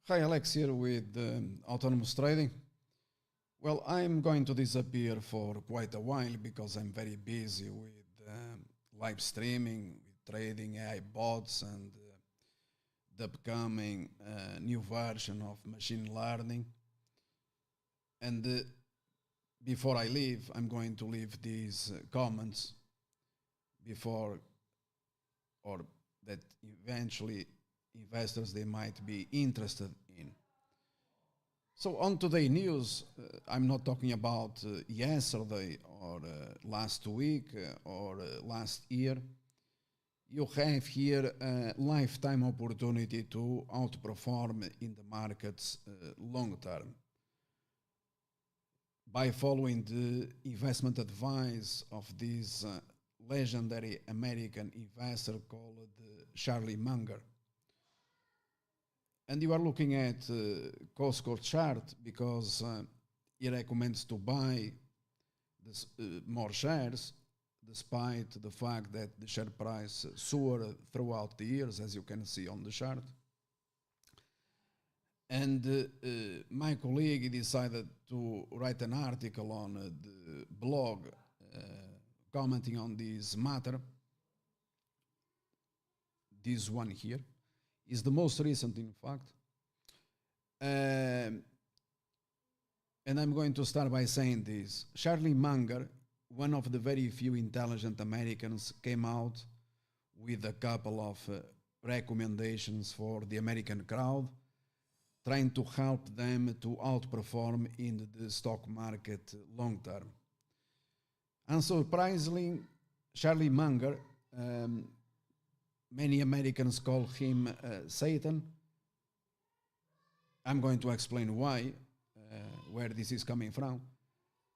Hi, Alex here with Autonomous Trading. Well, I'm going to disappear for quite a while because I'm very busy with live streaming, with trading AI bots, and the upcoming new version of machine learning. And before I leave, I'm going to leave these comments before or that eventually investors they might be interested in. So on today news, I'm not talking about yesterday or last week or last year. You have here a lifetime opportunity to outperform in the markets long term by following the investment advice of this legendary American investor called Charlie Munger. And you are looking at Costco chart because he recommends to buy this, more shares despite the fact that the share price soared throughout the years, as you can see on the chart. And my colleague decided to write an article on the blog commenting on this matter. This one here is the most recent, in fact. And I'm going to start by saying this. Charlie Munger, one of the very few intelligent Americans, came out with a couple of recommendations for the American crowd, trying to help them to outperform in the stock market long term. Unsurprisingly, Charlie Munger, many Americans call him Satan. I'm going to explain why, where this is coming from.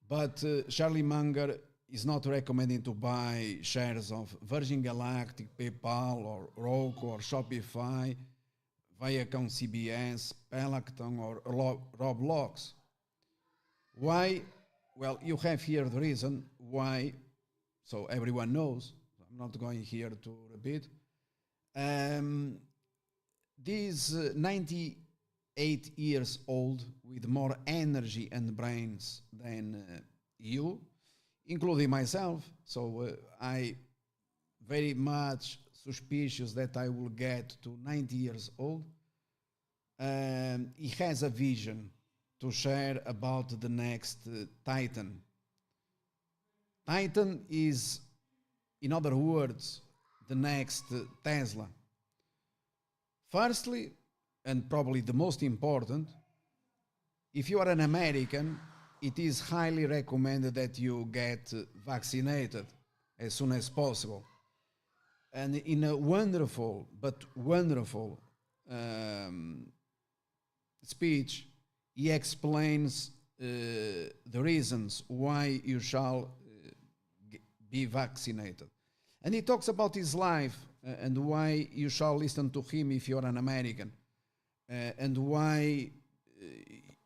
But Charlie Munger is not recommending to buy shares of Virgin Galactic, PayPal, or Roku, or Shopify, Viacom CBS, Peloton, or Roblox. Why? Well, you have here the reason why, so everyone knows. I'm not going here to repeat. These 98 years old with more energy and brains than you, including myself. So I very much suspicious that I will get to 90 years old. He has a vision to share about the next Titan. Titan is, in other words, the next Tesla. Firstly, and probably the most important, if you are an American, it is highly recommended that you get vaccinated as soon as possible. And in a wonderful, but wonderful speech, he explains the reasons why you shall be vaccinated. And he talks about his life and why you shall listen to him if you're an American, and why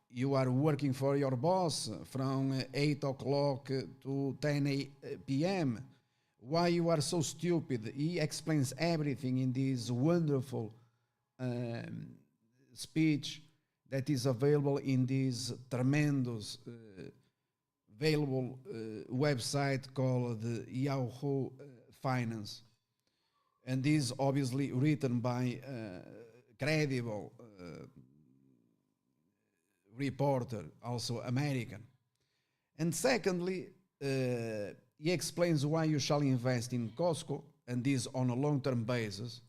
you are working for your boss from 8 o'clock to 10 p.m., why you are so stupid. He explains everything in this wonderful speech that is available in this tremendous available website called Yahoo Finance. And this obviously written by credible reporter, also American. And secondly, he explains why you shall invest in Costco, and this on a long-term basis.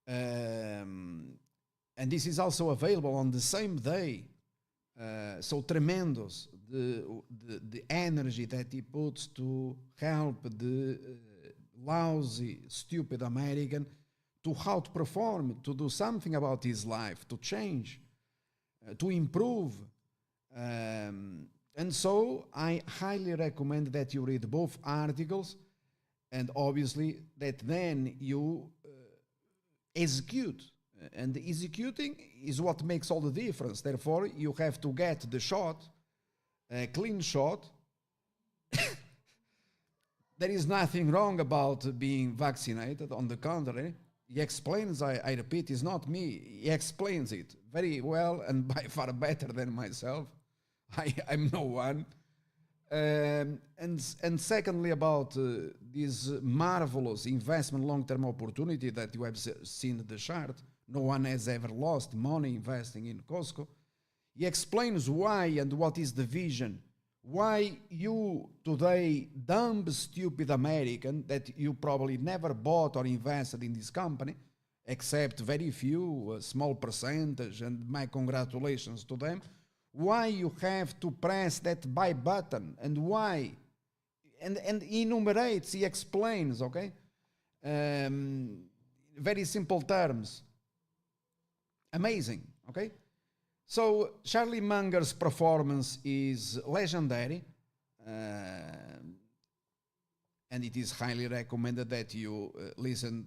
And this is also available on the same day. So tremendous, the energy that he puts to help the lousy, stupid American to outperform, to do something about his life, to change, to improve. And so I highly recommend that you read both articles, and obviously that then you execute. And executing is what makes all the difference. Therefore, you have to get the shot, a clean shot. There is nothing wrong about being vaccinated. On the contrary, He explains, I repeat, it's not me. He explains it very well and by far better than myself. I'm no one. And secondly, about this marvelous investment long-term opportunity that you have seen in the chart, no one has ever lost money investing in Costco. He explains why and what is the vision. Why you today, dumb, stupid American, that you probably never bought or invested in this company, except very few, a small percentage, and my congratulations to them, why you have to press that buy button and why. And he enumerates, he explains, okay? Very simple terms. Amazing, okay? So Charlie Munger's performance is legendary, and it is highly recommended that you listen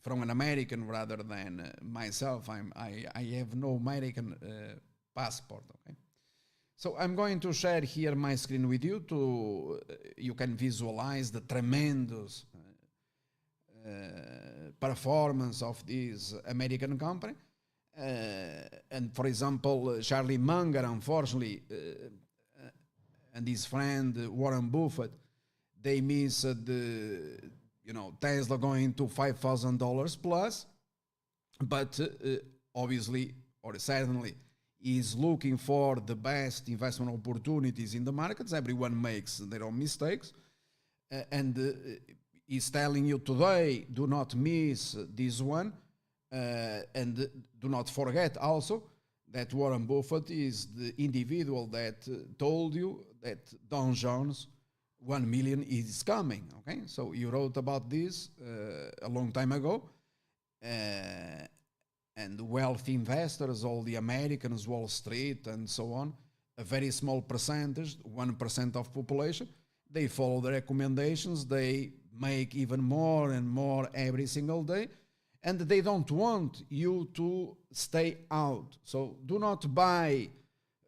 from an American rather than myself. I have no American passport. Okay, so I'm going to share here my screen with you to you can visualize the tremendous performance of this American company. And for example, Charlie Munger, unfortunately, and his friend Warren Buffett, they missed Tesla going to $5,000 plus, but obviously or certainly is looking for the best investment opportunities in the markets. Everyone makes their own mistakes, and is telling you today, do not miss this one. And do not forget also that Warren Buffett is the individual that told you that Don Jones 1 million is coming. Okay, so you wrote about this a long time ago, and wealthy investors, all the Americans, Wall Street, and so on, a very small percentage, 1% of population, they follow the recommendations. They make even more and more every single day. And they don't want you to stay out. So do not buy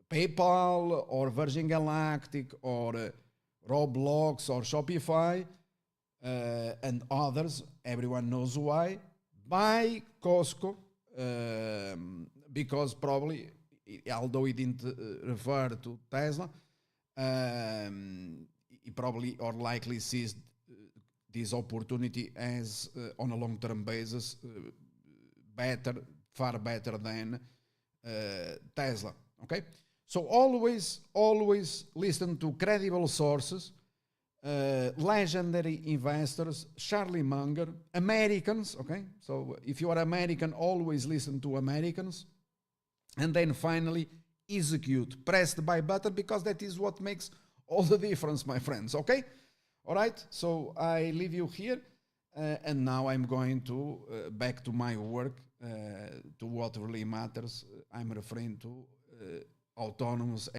PayPal or Virgin Galactic or Roblox or Shopify and others. Everyone knows why. Buy Costco because probably, although he didn't refer to Tesla, he probably or likely sees this opportunity as on a long-term basis far better than Tesla. Okay, so always listen to credible sources, legendary investors, Charlie Munger, Americans. Okay, so if you are American, always listen to Americans, and then finally execute. Press the buy button because that is what makes all the difference, my friends. Okay. All right, so I leave you here, and now I'm going to back to my work, to what really matters. I'm referring to autonomous